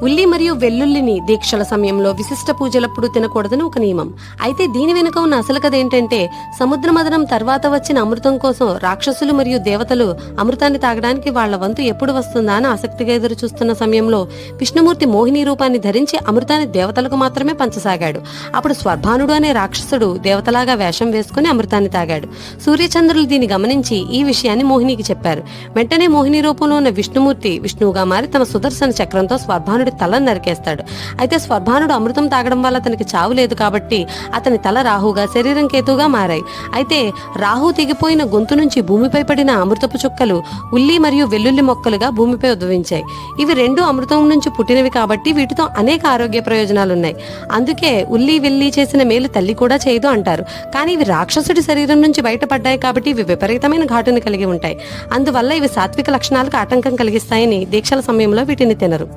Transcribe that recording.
ఉల్లి మరియు వెల్లుల్లిని దీక్షల సమయంలో విశిష్ట పూజలప్పుడు తినకూడదని ఒక నియమం. అయితే దీని వెనుక ఉన్న అసలు కథ ఏంటంటే, సముద్ర మదనం తర్వాత వచ్చిన అమృతం కోసం రాక్షసులు మరియు దేవతలు అమృతాన్ని తాగడానికి వాళ్ల వంతు ఎప్పుడు వస్తుందా అని ఆసక్తిగా ఎదురు చూస్తున్న సమయంలో విష్ణుమూర్తి మోహిని రూపాన్ని ధరించి అమృతాన్ని దేవతలకు మాత్రమే పంచసాగాడు. అప్పుడు స్వర్భానుడు అనే రాక్షసుడు దేవతలాగా వేషం వేసుకుని అమృతాన్ని తాగాడు. సూర్యచంద్రులు దీన్ని గమనించి ఈ విషయాన్ని మోహినికి చెప్పారు. వెంటనే మోహిని రూపంలో ఉన్న విష్ణుమూర్తి విష్ణువుగా మారి తమ సుదర్శన చక్రంతో స్వర్భానుడి తలను నరికేస్తాడు. అయితే స్వర్భానుడు అమృతం తాగడం వల్ల అతనికి చావు లేదు కాబట్టి అతని తల రాహుగా, శరీరం కేతుగా మారాయి. అయితే రాహు తెగిపోయిన గొంతు నుంచి భూమిపై పడిన అమృతపు చుక్కలు ఉల్లి మరియు వెల్లుల్లి మొక్కలుగా భూమిపై ఉద్భవించాయి. ఇవి రెండు అమృతం నుంచి పుట్టినవి కాబట్టి వీటితో అనేక ఆరోగ్య ప్రయోజనాలున్నాయి. అందుకే ఉల్లి వెల్లి చేసిన మేలు తల్లి కూడా చేయదు అంటారు. కానీ ఇవి రాక్షసుడి శరీరం నుంచి బయటపడ్డాయి కాబట్టి ఇవి విపరీతమైన ఘాటును కలిగి ఉంటాయి. అందువల్ల ఇవి సాత్విక లక్షణాలకు ఆటంకం కలిగిస్తాయని దీక్షల సమయంలో వీటిని తినరు.